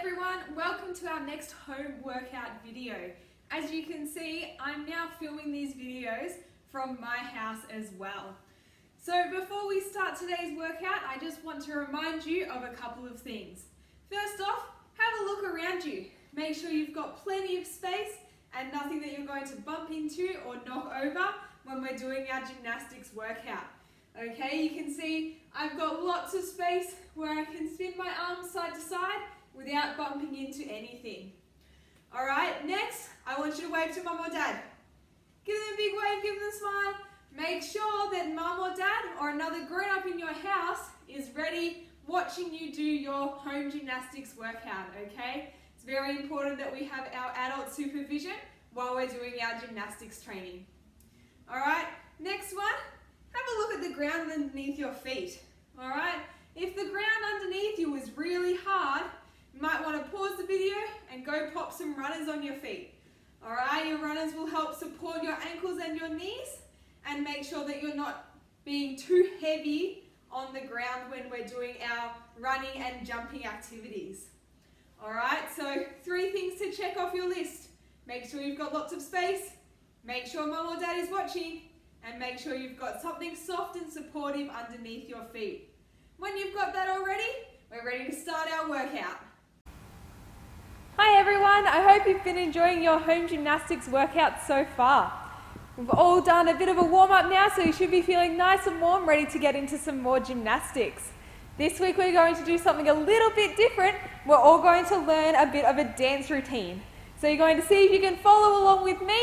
everyone, welcome to our next home workout video. As you can see, I'm now filming these videos from my house as well. So before we start today's workout, I just want to remind you of a couple of things. First off, have a look around you. Make sure you've got plenty of space and nothing that you're going to bump into or knock over when we're doing our gymnastics workout. Okay, you can see I've got lots of space where I can spin my arms side to side without bumping into anything. Alright, next, I want you to wave to mum or dad. Give them a big wave, give them a smile. Make sure that mum or dad or another grown-up in your house is ready watching you do your home gymnastics workout, okay? It's very important that we have our adult supervision while we're doing our gymnastics training. Alright, next one, have a look at the ground underneath your feet. Alright, if the ground underneath you is really hard, you might want to pause the video and go pop some runners on your feet. Alright, your runners will help support your ankles and your knees and make sure that you're not being too heavy on the ground when we're doing our running and jumping activities. Alright, so 3 things to check off your list. Make sure you've got lots of space, make sure mum or dad is watching, and make sure you've got something soft and supportive underneath your feet. When you've got that already, we're ready to start our workout. Hi everyone, I hope you've been enjoying your home gymnastics workout so far. We've all done a bit of a warm-up now, so you should be feeling nice and warm, ready to get into some more gymnastics. This week we're going to do something a little bit different. We're all going to learn a bit of a dance routine. So you're going to see if you can follow along with me,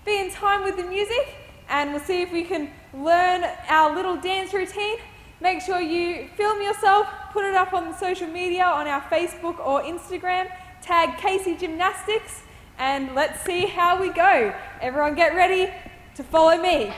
be in time with the music, and we'll see if we can learn our little dance routine. Make sure you film yourself, put it up on social media, on our Facebook or Instagram, tag Casey Gymnastics, and let's see how we go. Everyone get ready to follow me.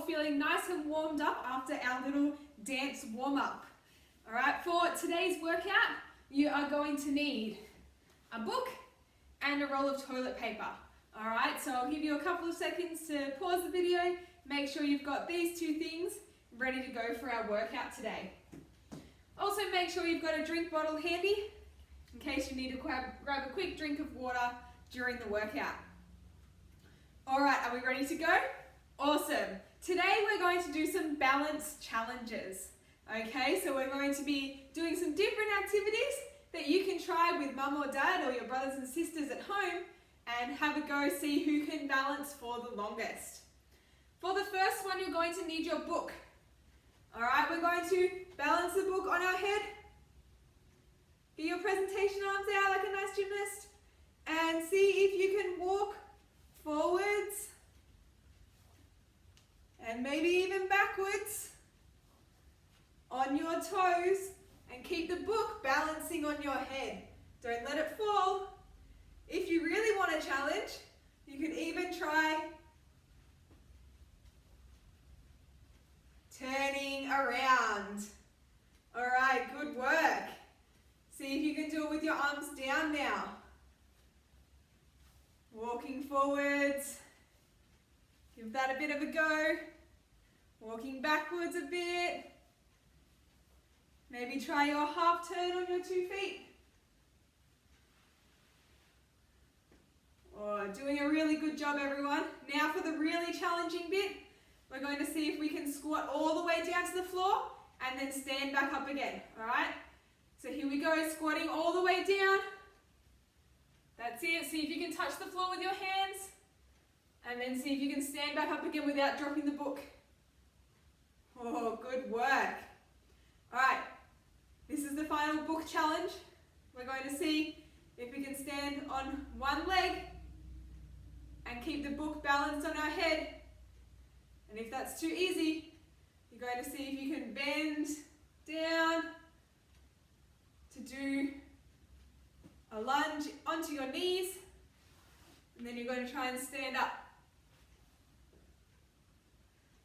Feeling nice and warmed up after our little dance warm-up. Alright, for today's workout, you are going to need a book and a roll of toilet paper. Alright, so I'll give you a couple of seconds to pause the video, make sure you've got these 2 things ready to go for our workout today. Also make sure you've got a drink bottle handy in case you need to grab a quick drink of water during the workout. Alright, are we ready to go? Awesome. Today we're going to do some balance challenges. Okay, so we're going to be doing some different activities that you can try with mum or dad or your brothers and sisters at home and have a go, see who can balance for the longest. For the first one, you're going to need your book. All right, we're going to balance the book on our head. Get your presentation arms out like a nice gymnast. And see if you can walk forwards. And maybe even backwards on your toes. And keep the book balancing on your head. Don't let it fall. If you really want a challenge, you can even try turning around. All right, good work. See if you can do it with your arms down now. Walking forwards. Give that a bit of a go. Walking backwards a bit. Maybe try your half turn on your 2 feet. Oh, doing a really good job, everyone. Now for the really challenging bit, we're going to see if we can squat all the way down to the floor and then stand back up again, all right? So here we go, squatting all the way down. That's it. See if you can touch the floor with your hands and then see if you can stand back up again without dropping the book. Oh, good work. All right, this is the final book challenge. We're going to see if we can stand on one leg and keep the book balanced on our head. And if that's too easy, you're going to see if you can bend down to do a lunge onto your knees. And then you're going to try and stand up.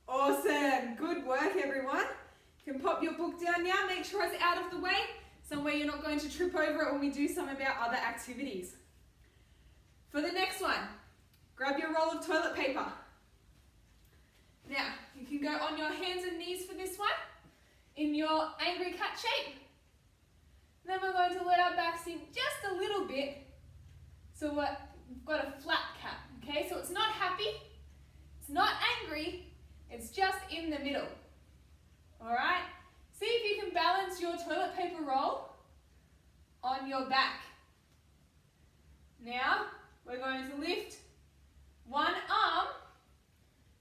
Awesome, good work everyone. You can pop your book down now, make sure it's out of the way, somewhere you're not going to trip over it when we do some of our other activities. For the next one, grab your roll of toilet paper. Now, you can go on your hands and knees for this one, in your angry cat shape. Then we're going to let our back sink just a little bit, so we've got a flat cat, okay? So it's not happy, it's not angry, it's just in the middle. All right, see if you can balance your toilet paper roll on your back. Now, we're going to lift one arm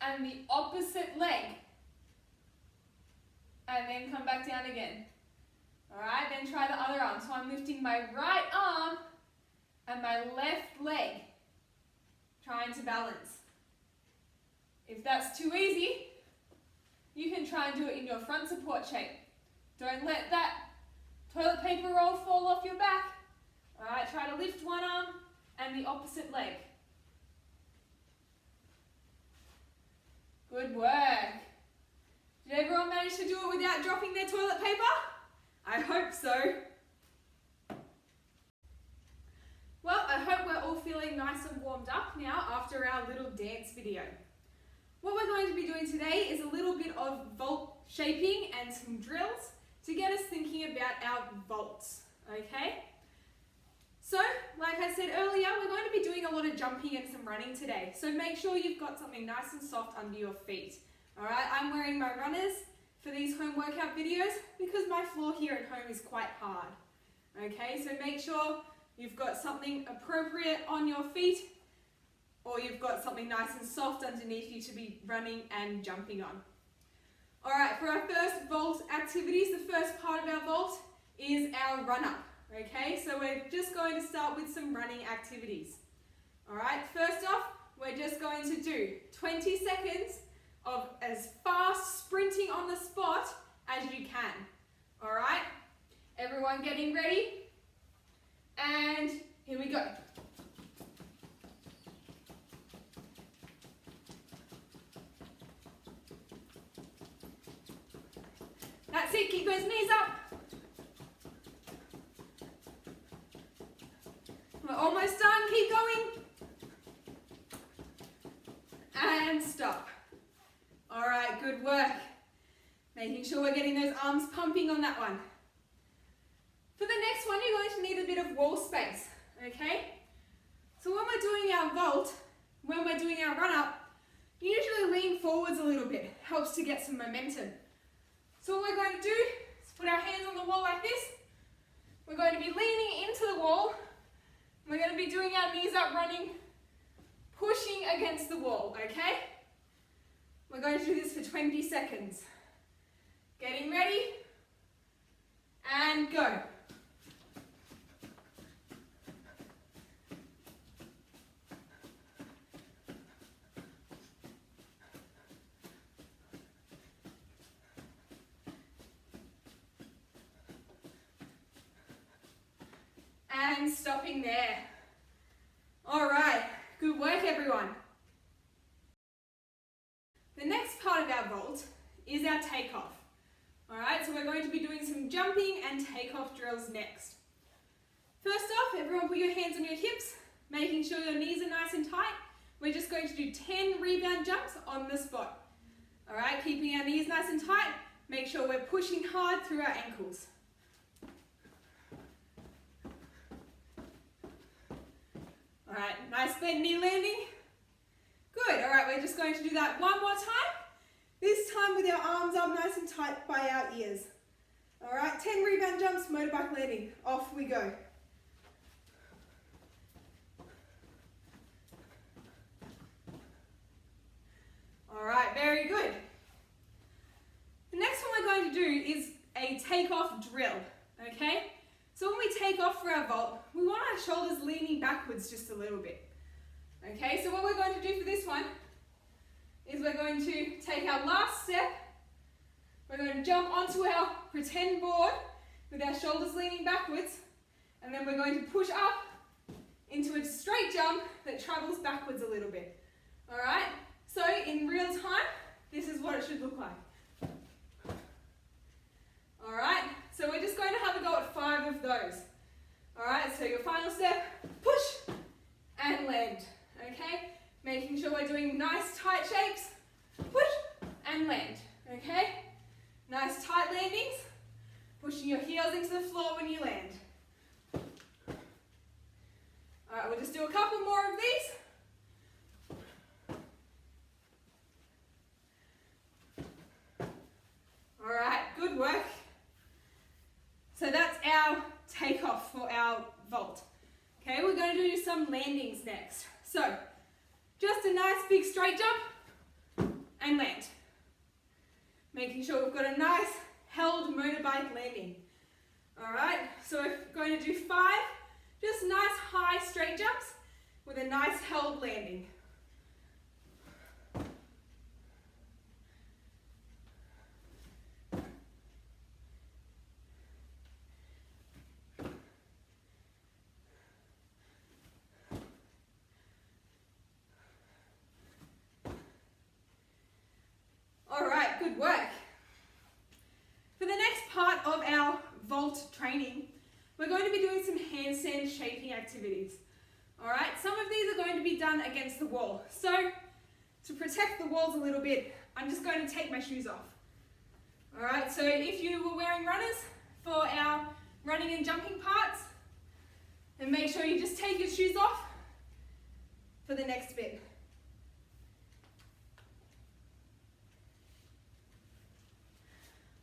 and the opposite leg. And then come back down again. All right, then try the other arm. So I'm lifting my right arm and my left leg, trying to balance. If that's too easy, you can try and do it in your front support shape. Don't let that toilet paper roll fall off your back. All right, try to lift one arm and the opposite leg. Good work. Did everyone manage to do it without dropping their toilet paper? I hope so. Well, I hope we're all feeling nice and warmed up now after our little dance video. What we're going to be doing today is a little bit of vault shaping and some drills to get us thinking about our vaults, okay? So, like I said earlier, we're going to be doing a lot of jumping and some running today. So make sure you've got something nice and soft under your feet. All right, I'm wearing my runners for these home workout videos because my floor here at home is quite hard. Okay, so make sure you've got something appropriate on your feet, or you've got something nice and soft underneath you to be running and jumping on. All right, for our first vault activities, the first part of our vault is our run-up. Okay, so we're just going to start with some running activities. All right, first off, we're just going to do 20 seconds of as fast sprinting on the spot as you can. All right, everyone getting ready? And here we go. That's it, keep those knees up. We're almost done, keep going. And stop. All right, good work. Making sure we're getting those arms pumping on that one. For the next one, you're going to need a bit of wall space, okay? So when we're doing our vault, when we're doing our run-up, you usually lean forwards a little bit. Helps to get some momentum. So what we're going to do is put our hands on the wall like this. We're going to be leaning into the wall. We're going to be doing our knees up, running, pushing against the wall, okay? We're going to do this for 20 seconds. Getting ready. And go. And stopping there. All right, good work everyone. The next part of our vault is our takeoff. All right, so we're going to be doing some jumping and takeoff drills next. First off, everyone put your hands on your hips, making sure your knees are nice and tight. We're just going to do 10 rebound jumps on the spot. All right, keeping our knees nice and tight, make sure we're pushing hard through our ankles. All right, nice bend knee landing. Good, all right, we're just going to do that one more time. This time with our arms up nice and tight by our ears. All right, 10 rebound jumps, motorbike landing. Off we go. All right, very good. The next one we're going to do is a takeoff drill, okay? So when we take off for our vault, we want our shoulders leaning backwards just a little bit. Okay, so what we're going to do for this one is we're going to take our last step. We're going to jump onto our pretend board with our shoulders leaning backwards, and then we're going to push up into a straight jump that travels backwards a little bit. All right, so in real time, this is what it should look like. All right, so we're just going to have a go at 5 of those. All right, so your final step, push and land, okay? Making sure we're doing nice tight shapes, push and land, okay? Nice tight landings, pushing your heels into the floor when you land. All right, we'll just do a couple more of these. All right, good work. So that's our takeoff for our vault. Okay, we're going to do some landings next. So, just a nice big straight jump and land. Making sure we've got a nice held motorbike landing. All right, so we're going to do 5 just nice high straight jumps with a nice held landing. Good work. For the next part of our vault training, we're going to be doing some handstand shaping activities. All right, some of these are going to be done against the wall. So to protect the walls a little bit, I'm just going to take my shoes off. All right, so if you were wearing runners for our running and jumping parts, then make sure you just take your shoes off for the next bit.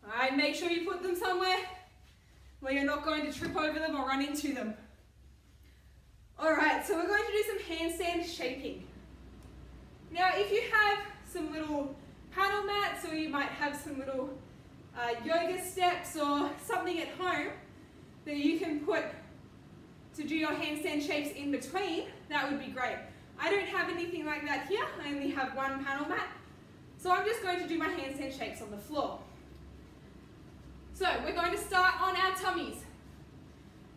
All right, make sure you put them somewhere where you're not going to trip over them or run into them. All right, so we're going to do some handstand shaping. Now, if you have some little paddle mats or you might have some little yoga steps or something at home that you can put to do your handstand shapes in between, that would be great. I don't have anything like that here. I only have one paddle mat. So I'm just going to do my handstand shapes on the floor. So we're going to start on our tummies.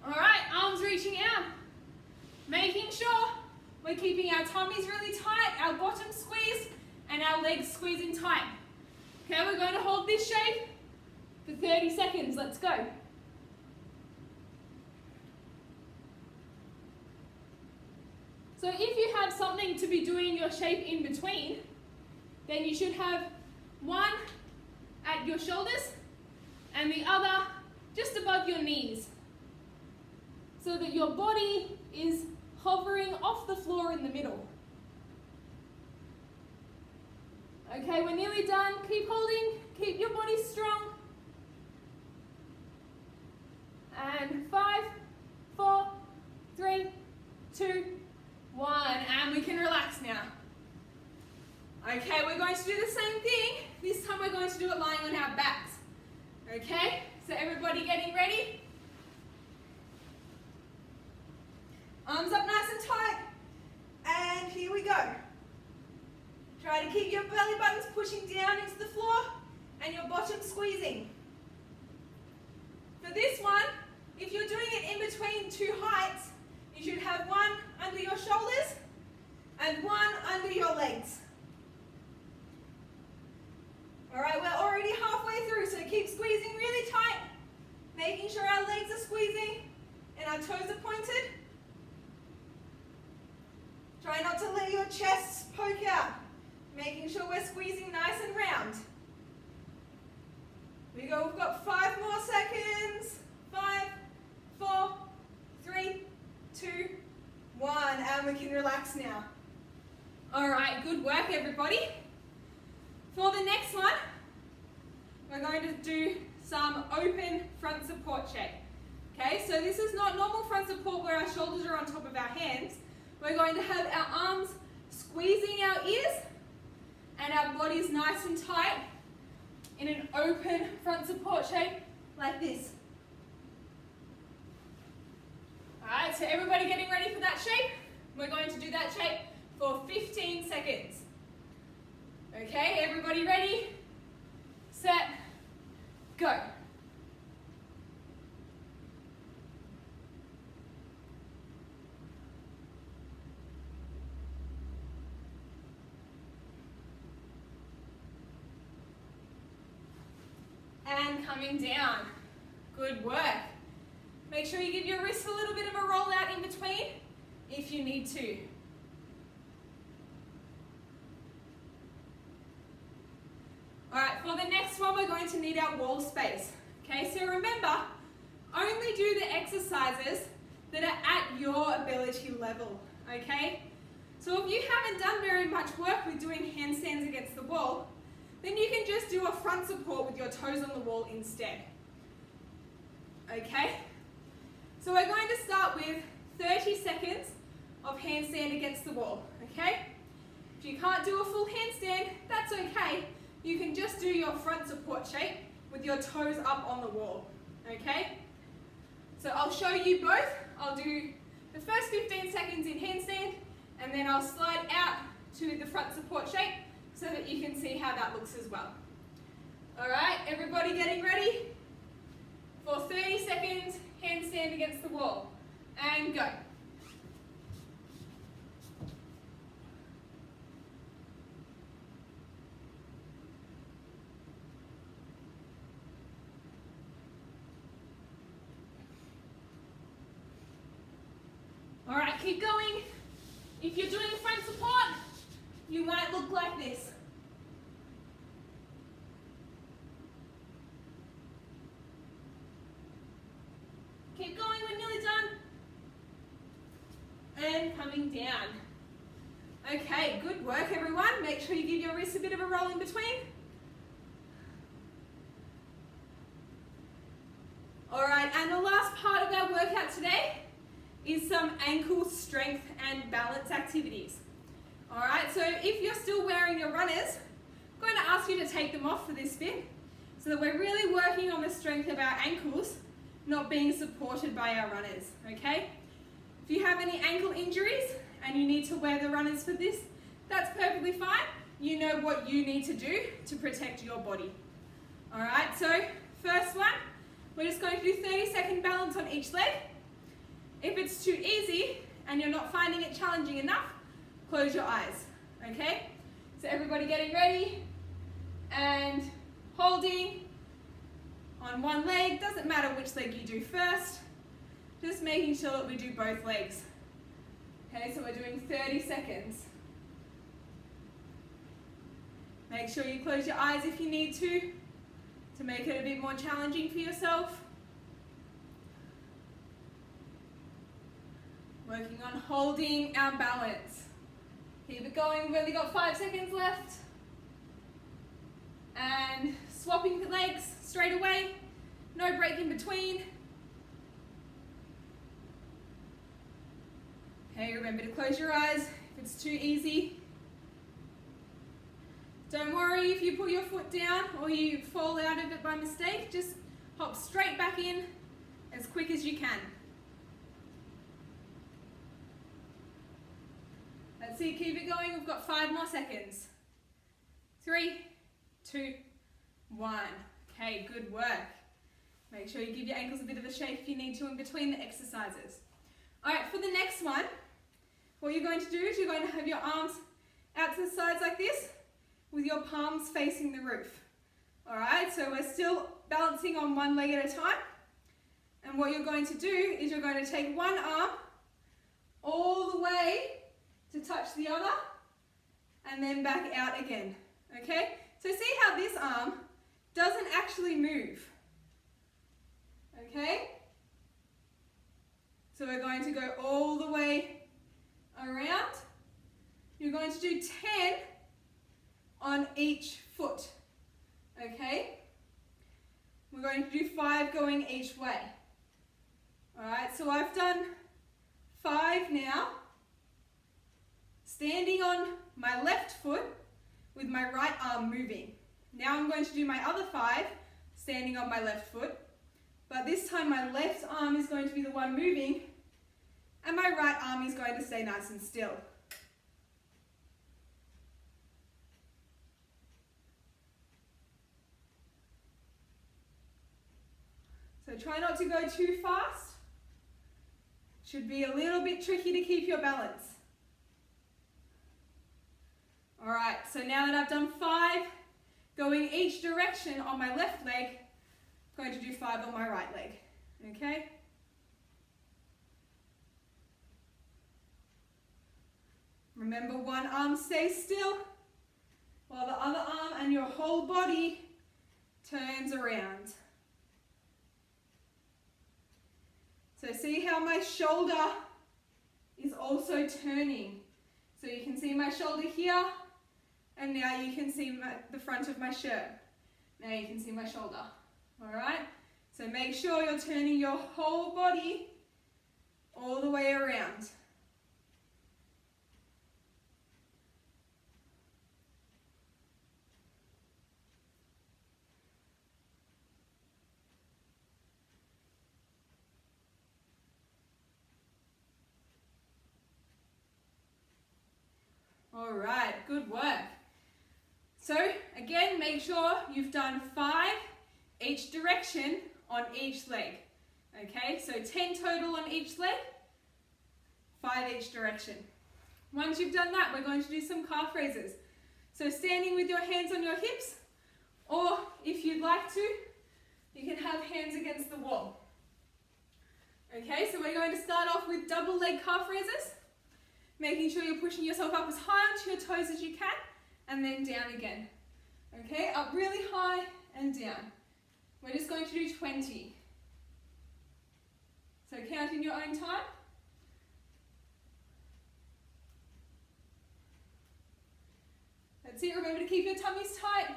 All right, arms reaching out. Making sure we're keeping our tummies really tight, our bottom squeezed, and our legs squeezing tight. Okay, we're going to hold this shape for 30 seconds. Let's go. So if you have something to be doing your shape in between, then you should have one at your shoulders and the other just above your knees, so that your body is hovering off the floor in the middle. Okay, we're nearly done. Keep holding, keep your body strong. And 5, 4, 3, 2, 1, and we can relax now. Okay, we're going to do the same thing. This time we're going to do it lying on our backs. Okay, so everybody getting ready? Arms up nice and tight. And here we go. Try to keep your belly buttons pushing down into the floor and your bottom squeezing. For this one, if you're doing it in between two heights, you should have one under your shoulders and one under your legs. Alright, we're already halfway through, so keep squeezing really tight, making sure our legs are squeezing and our toes are pointed. Try not to let your chest poke out, making sure we're squeezing nice and round. We go, we've got 5 more seconds. 5, 4, 3, 2, 1, and we can relax now. Alright, good work everybody. For the next one, we're going to do some open front support shape. Okay, so this is not normal front support where our shoulders are on top of our hands. We're going to have our arms squeezing our ears and our bodies nice and tight in an open front support shape like this. Alright, so everybody getting ready for that shape? We're going to do that shape for 15 seconds. Okay, everybody ready? Set, go. And coming down. Good work. Make sure you give your wrists a little bit of a roll out in between if you need to. Alright, for the next one we're going to need our wall space. Okay, so remember, only do the exercises that are at your ability level. Okay? So if you haven't done very much work with doing handstands against the wall, then you can just do a front support with your toes on the wall instead. Okay? So we're going to start with 30 seconds of handstand against the wall. Okay? If you can't do a full handstand, that's okay. You can just do your front support shape with your toes up on the wall. Okay? So I'll show you both. I'll do the first 15 seconds in handstand and then I'll slide out to the front support shape so that you can see how that looks as well. Alright, everybody getting ready? For 30 seconds, handstand against the wall. And go. Alright, keep going. If you're doing front support, you might look like this. Keep going, we're nearly done. And coming down. Okay, good work everyone. Make sure you give your wrists a bit of a roll in between. Alright, and the last part of our workout today is some ankle strength and balance activities. Alright, so if you're still wearing your runners, I'm going to ask you to take them off for this bit so that we're really working on the strength of our ankles, not being supported by our runners, okay? If you have any ankle injuries and you need to wear the runners for this, that's perfectly fine. You know what you need to do to protect your body. Alright, so first one, we're just going to do 30-second balance on each leg. If it's too easy and you're not finding it challenging enough, close your eyes, okay? So everybody getting ready and holding on one leg. Doesn't matter which leg you do first, just making sure that we do both legs. Okay, so we're doing 30 seconds. Make sure you close your eyes if you need to make it a bit more challenging for yourself. Working on holding our balance. Keep it going, we've only got 5 seconds left. And swapping the legs straight away, no break in between. Okay, remember to close your eyes if it's too easy. Don't worry if you put your foot down or you fall out of it by mistake, just hop straight back in as quick as you can. Let's see, keep it going. We've got 5 more seconds. 3, 2, 1. Okay, good work. Make sure you give your ankles a bit of a shake if you need to in between the exercises. All right, for the next one, what you're going to do is you're going to have your arms out to the sides like this with your palms facing the roof. All right, so we're still balancing on one leg at a time. And what you're going to do is you're going to take one arm all the way to touch the other and then back out again. Okay, so see how this arm doesn't actually move. Okay, so we're going to go all the way around. You're going to do 10 on each foot. Okay, we're going to do 5 going each way. All right, so I've done 5 now, standing on my left foot with my right arm moving. Now I'm going to do my other 5 standing on my left foot, but this time my left arm is going to be the one moving and my right arm is going to stay nice and still. So try not to go too fast. Should be a little bit tricky to keep your balance. All right, so now that I've done 5 going each direction on my left leg, I'm going to do 5 on my right leg, okay? Remember, one arm stays still while the other arm and your whole body turns around. So see how my shoulder is also turning. So you can see my shoulder here, and now you can see the front of my shirt. Now you can see my shoulder. All right? So make sure you're turning your whole body all the way around. All right, good work. So again, make sure you've done 5 each direction on each leg. Okay, so 10 total on each leg, 5 each direction. Once you've done that, we're going to do some calf raises. So standing with your hands on your hips, or if you'd like to, you can have hands against the wall. Okay, so we're going to start off with double leg calf raises. Making sure you're pushing yourself up as high onto your toes as you can, and then down again. Okay, up really high and down. We're just going to do 20. So count in your own time. That's it, remember to keep your tummies tight.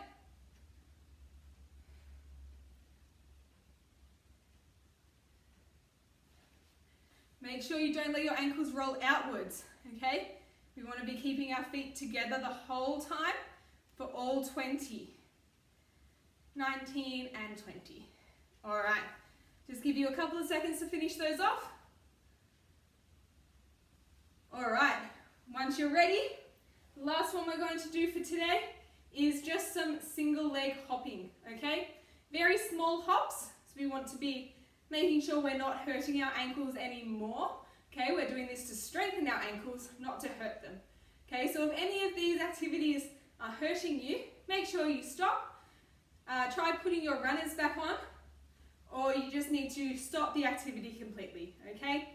Make sure you don't let your ankles roll outwards, okay? We want to be keeping our feet together the whole time for all 20. 19 and 20. All right, just give you a couple of seconds to finish those off. All right, once you're ready, the last one we're going to do for today is just some single leg hopping, okay? Very small hops, so we want to be making sure we're not hurting our ankles anymore. Okay, we're doing this to strengthen our ankles, not to hurt them. Okay, so if any of these activities are hurting you, make sure you stop. Try putting your runners back on, or you just need to stop the activity completely, okay?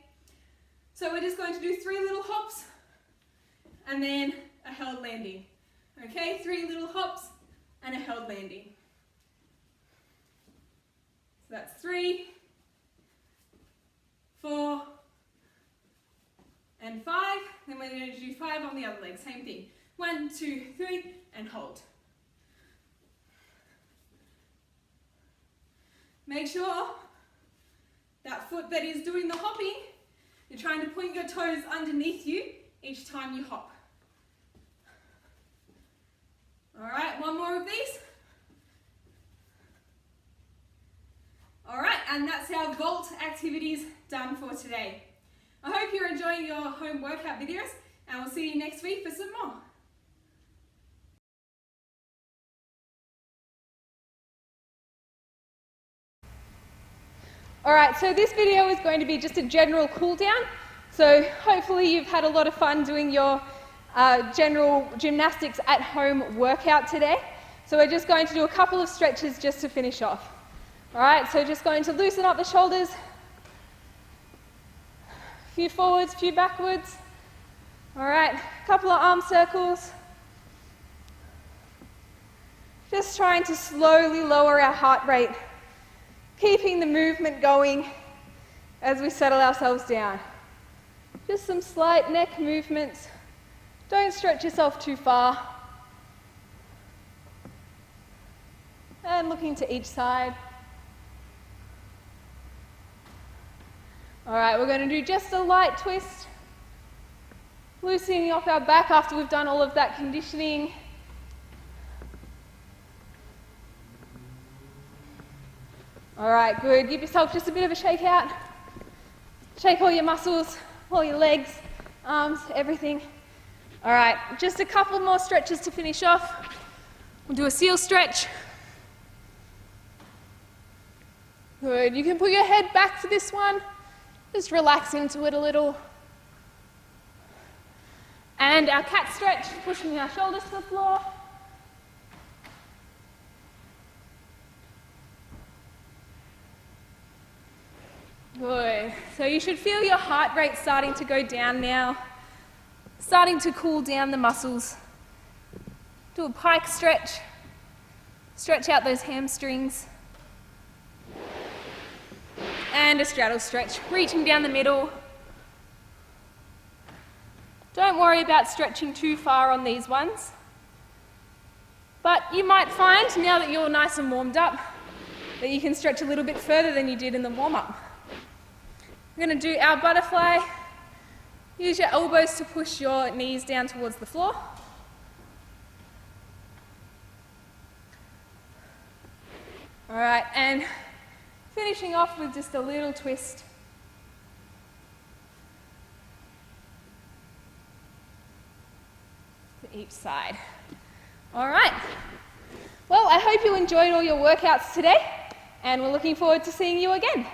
So we're just going to do 3 little hops, and then a held landing. Okay, 3 little hops and a held landing. So that's 3, 4, and 5. Then we're going to do 5 on the other leg. Same thing. 1, 2, 3, and hold. Make sure that foot that is doing the hopping, you're trying to point your toes underneath you each time you hop. All right, one more of these. All right, and that's our vault activities done for today. I hope you're enjoying your home workout videos, and we'll see you next week for some more. All right, so this video is going to be just a general cool down. So hopefully you've had a lot of fun doing your general gymnastics at home workout today. So we're just going to do a couple of stretches just to finish off. All right, so just going to loosen up the shoulders. A few forwards, a few backwards. All right, a couple of arm circles. Just trying to slowly lower our heart rate, keeping the movement going as we settle ourselves down. Just some slight neck movements. Don't stretch yourself too far. And looking to each side. All right, we're going to do just a light twist. Loosening off our back after we've done all of that conditioning. All right, good. Give yourself just a bit of a shake out. Shake all your muscles, all your legs, arms, everything. All right, just a couple more stretches to finish off. We'll do a seal stretch. Good. You can put your head back for this one. Just relax into it a little. And our cat stretch, pushing our shoulders to the floor. Good. So you should feel your heart rate starting to go down now. Starting to cool down the muscles. Do a pike stretch. Stretch out those hamstrings. And a straddle stretch, reaching down the middle. Don't worry about stretching too far on these ones. But you might find, now that you're nice and warmed up, that you can stretch a little bit further than you did in the warm-up. We're going to do our butterfly. Use your elbows to push your knees down towards the floor. All right, and finishing off with just a little twist. To each side. All right. Well, I hope you enjoyed all your workouts today, and we're looking forward to seeing you again.